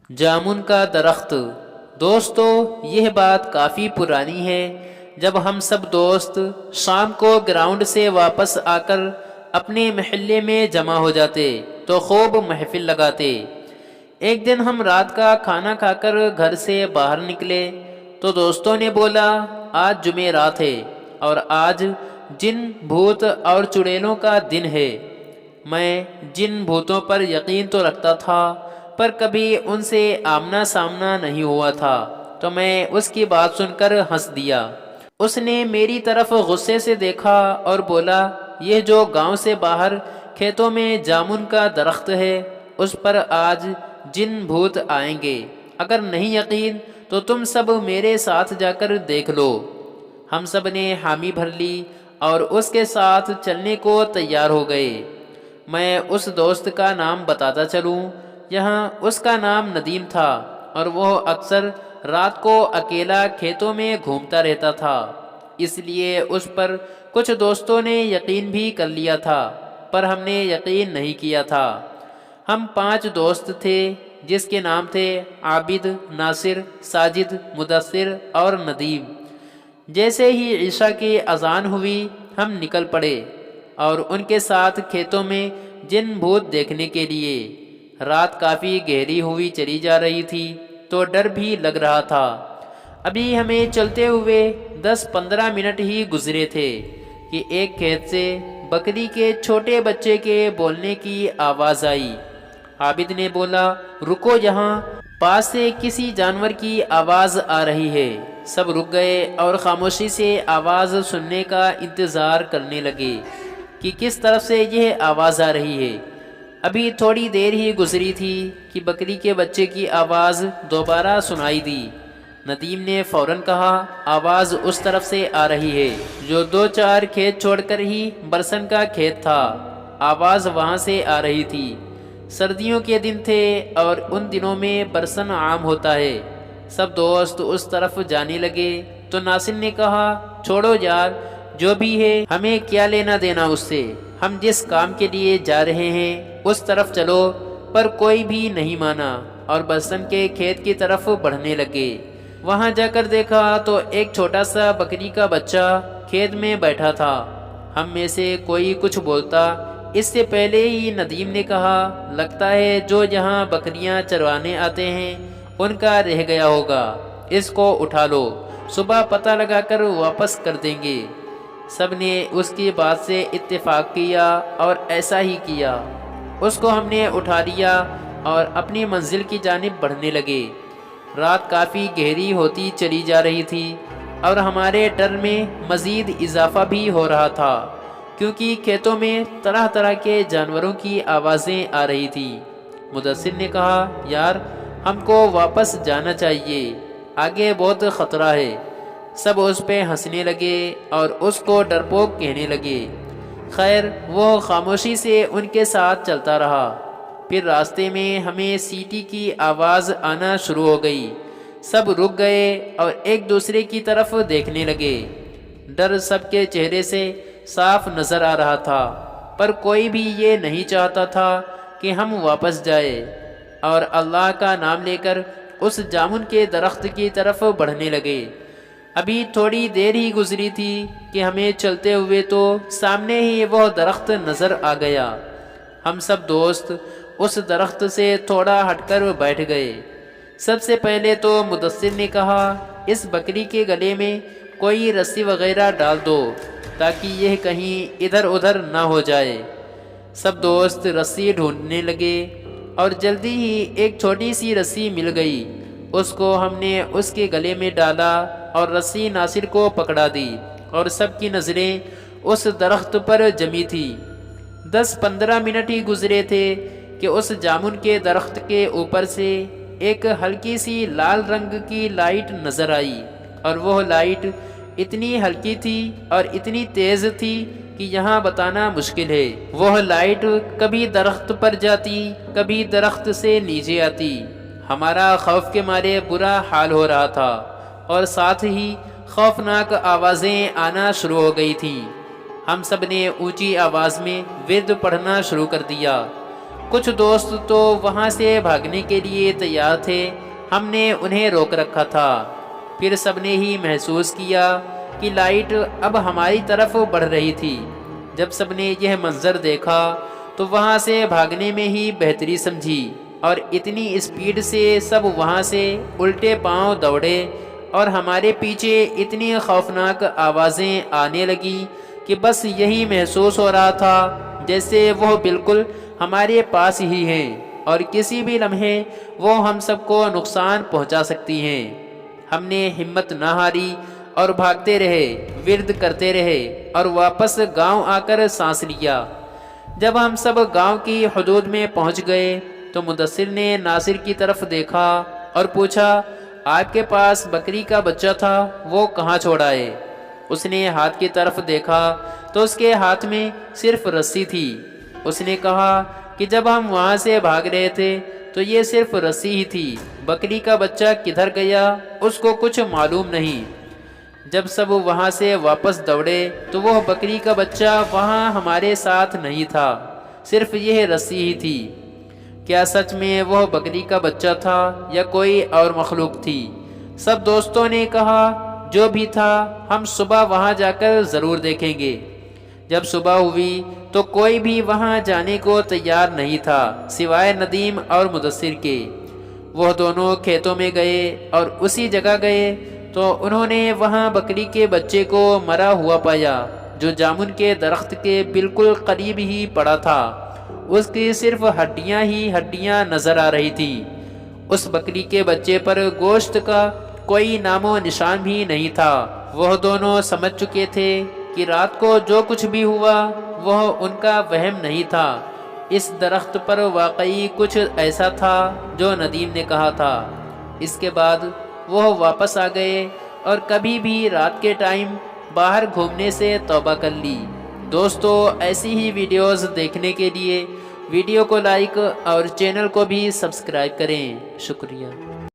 جامن کا درخت۔ دوستو، یہ بات کافی پرانی ہے۔ جب ہم سب دوست شام کو گراؤنڈ سے واپس آ کر اپنے محلے میں جمع ہو جاتے تو خوب محفل لگاتے۔ ایک دن ہم رات کا کھانا کھا کر گھر سے باہر نکلے تو دوستوں نے بولا، آج جمعرات ہے اور آج جن بھوت اور چڑیلوں کا دن ہے۔ میں جن بھوتوں پر یقین تو رکھتا تھا، پر کبھی ان سے آمنا سامنا نہیں ہوا تھا، تو میں اس کی بات سن کر ہنس دیا۔ اس نے میری طرف غصے سے دیکھا اور بولا، یہ جو گاؤں سے باہر کھیتوں میں جامن کا درخت ہے، اس پر آج جن بھوت آئیں گے۔ اگر نہیں یقین تو تم سب میرے ساتھ جا کر دیکھ لو۔ ہم سب نے حامی بھر لی اور اس کے ساتھ چلنے کو تیار ہو گئے۔ میں اس دوست کا نام بتاتا چلوں، یہاں اس کا نام ندیم تھا اور وہ اکثر رات کو اکیلا کھیتوں میں گھومتا رہتا تھا۔ اس لیے اس پر کچھ دوستوں نے یقین بھی کر لیا تھا، پر ہم نے یقین نہیں کیا تھا۔ ہم 5 دوست تھے، جس کے نام تھے عابد، ناصر، ساجد، مدثر اور ندیم۔ جیسے ہی عشاء کی اذان ہوئی ہم نکل پڑے اور ان کے ساتھ کھیتوں میں جن بھوت دیکھنے کے لیے۔ رات کافی گہری ہوئی چلی جا رہی تھی تو ڈر بھی لگ رہا تھا۔ ابھی ہمیں چلتے ہوئے 10-15 منٹ ہی گزرے تھے کہ ایک کھیت سے بکری کے چھوٹے بچے کے بولنے کی آواز آئی۔ عابد نے بولا، رکو، یہاں پاس سے کسی جانور کی آواز آ رہی ہے۔ سب رک گئے اور خاموشی سے آواز سننے کا انتظار کرنے لگے کہ کس طرف سے یہ آواز آ رہی ہے۔ ابھی تھوڑی دیر ہی گزری تھی کہ بکری کے بچے کی آواز دوبارہ سنائی دی۔ ندیم نے فوراً کہا، آواز اس طرف سے آ رہی ہے جو 2-4 کھیت چھوڑ کر ہی برسن کا کھیت تھا۔ آواز وہاں سے آ رہی تھی۔ سردیوں کے دن تھے اور ان دنوں میں برسن عام ہوتا ہے۔ سب دوست اس طرف جانے لگے تو ناصر نے کہا، چھوڑو یار، جو بھی ہے ہمیں کیا لینا دینا اس سے، ہم جس کام کے لیے جا رہے ہیں اس طرف چلو۔ پر کوئی بھی نہیں مانا اور برسن کے کھیت کی طرف بڑھنے لگے۔ وہاں جا کر دیکھا تو ایک چھوٹا سا بکری کا بچہ کھیت میں بیٹھا تھا۔ ہم میں سے کوئی کچھ بولتا اس سے پہلے ہی ندیم نے کہا، لگتا ہے جو یہاں بکریاں چروانے آتے ہیں ان کا رہ گیا ہوگا، اس کو اٹھا لو، صبح پتہ لگا کر واپس کر دیں گے۔ سب نے اس کی بات سے اتفاق کیا اور ایسا ہی کیا۔ اس کو ہم نے اٹھا لیا اور اپنی منزل کی جانب بڑھنے لگے۔ رات کافی گہری ہوتی چلی جا رہی تھی اور ہمارے ڈر میں مزید اضافہ بھی ہو رہا تھا، کیونکہ کھیتوں میں طرح طرح کے جانوروں کی آوازیں آ رہی تھی۔ مدثر نے کہا، یار ہم کو واپس جانا چاہیے، آگے بہت خطرہ ہے۔ سب اس پہ ہنسنے لگے اور اس کو ڈرپوک کہنے لگے۔ خیر، وہ خاموشی سے ان کے ساتھ چلتا رہا۔ پھر راستے میں ہمیں سیٹی کی آواز آنا شروع ہو گئی۔ سب رک گئے اور ایک دوسرے کی طرف دیکھنے لگے۔ ڈر سب کے چہرے سے صاف نظر آ رہا تھا، پر کوئی بھی یہ نہیں چاہتا تھا کہ ہم واپس جائیں، اور اللہ کا نام لے کر اس جامن کے درخت کی طرف بڑھنے لگے۔ ابھی تھوڑی دیر ہی گزری تھی کہ ہمیں چلتے ہوئے تو سامنے ہی وہ درخت نظر آ گیا۔ ہم سب دوست اس درخت سے تھوڑا ہٹ کر بیٹھ گئے۔ سب سے پہلے تو مدثر نے کہا، اس بکری کے گلے میں کوئی رسی وغیرہ ڈال دو تاکہ یہ کہیں ادھر ادھر نہ ہو جائے۔ سب دوست رسی ڈھونڈنے لگے اور جلدی ہی ایک چھوٹی سی رسی مل گئی۔ اس کو ہم نے اس کے گلے میں ڈالا اور رسی ناصر کو پکڑا دی، اور سب کی نظریں اس درخت پر جمی تھی۔ 10-15 منٹ ہی گزرے تھے کہ اس جامن کے درخت کے اوپر سے ایک ہلکی سی لال رنگ کی لائٹ نظر آئی، اور وہ لائٹ اتنی ہلکی تھی اور اتنی تیز تھی کہ یہاں بتانا مشکل ہے۔ وہ لائٹ کبھی درخت پر جاتی، کبھی درخت سے نیچے آتی۔ ہمارا خوف کے مارے برا حال ہو رہا تھا اور ساتھ ہی خوفناک آوازیں آنا شروع ہو گئی تھیں۔ ہم سب نے اونچی آواز میں ورد پڑھنا شروع کر دیا۔ کچھ دوست تو وہاں سے بھاگنے کے لیے تیار تھے، ہم نے انہیں روک رکھا تھا۔ پھر سب نے ہی محسوس کیا کہ لائٹ اب ہماری طرف بڑھ رہی تھی۔ جب سب نے یہ منظر دیکھا تو وہاں سے بھاگنے میں ہی بہتری سمجھی، اور اتنی اسپیڈ سے سب وہاں سے الٹے پاؤں دوڑے، اور ہمارے پیچھے اتنی خوفناک آوازیں آنے لگیں کہ بس یہی محسوس ہو رہا تھا جیسے وہ بالکل ہمارے پاس ہی ہیں، اور کسی بھی لمحے وہ ہم سب کو نقصان پہنچا سکتی ہیں۔ ہم نے ہمت نہ ہاری اور بھاگتے رہے، ورد کرتے رہے، اور واپس گاؤں آ کر سانس لیا۔ جب ہم سب گاؤں کی حدود میں پہنچ گئے تو مدثر نے ناصر کی طرف دیکھا اور پوچھا، آپ کے پاس بکری کا بچہ تھا، وہ کہاں چھوڑا ہے؟ اس نے ہاتھ کی طرف دیکھا تو اس کے ہاتھ میں صرف رسی تھی۔ اس نے کہا کہ جب ہم وہاں سے بھاگ رہے تھے تو یہ صرف رسی ہی تھی، بکری کا بچہ کدھر گیا اس کو کچھ معلوم نہیں۔ جب سب وہاں سے واپس دوڑے تو وہ بکری کا بچہ وہاں ہمارے ساتھ نہیں تھا، صرف یہ رسی ہی تھی۔ کیا سچ میں وہ بکری کا بچہ تھا یا کوئی اور مخلوق تھی؟ سب دوستوں نے کہا جو بھی تھا ہم صبح وہاں جا کر ضرور دیکھیں گے۔ جب صبح ہوئی تو کوئی بھی وہاں جانے کو تیار نہیں تھا سوائے ندیم اور مدثر کے۔ وہ دونوں کھیتوں میں گئے اور اسی جگہ گئے تو انہوں نے وہاں بکری کے بچے کو مرا ہوا پایا، جو جامن کے درخت کے بالکل قریب ہی پڑا تھا۔ اس کی صرف ہڈیاں ہی ہڈیاں نظر آ رہی تھی۔ اس بکری کے بچے پر گوشت کا کوئی نام و نشان بھی نہیں تھا۔ وہ دونوں سمجھ چکے تھے کہ رات کو جو کچھ بھی ہوا وہ ان کا وہم نہیں تھا، اس درخت پر واقعی کچھ ایسا تھا جو ندیم نے کہا تھا۔ اس کے بعد وہ واپس آ گئے اور کبھی بھی رات کے ٹائم باہر گھومنے سے توبہ کر لی۔ دوستو، ایسی ہی ویڈیوز دیکھنے کے لیے ویڈیو کو لائک اور چینل کو بھی سبسکرائب کریں۔ شکریہ۔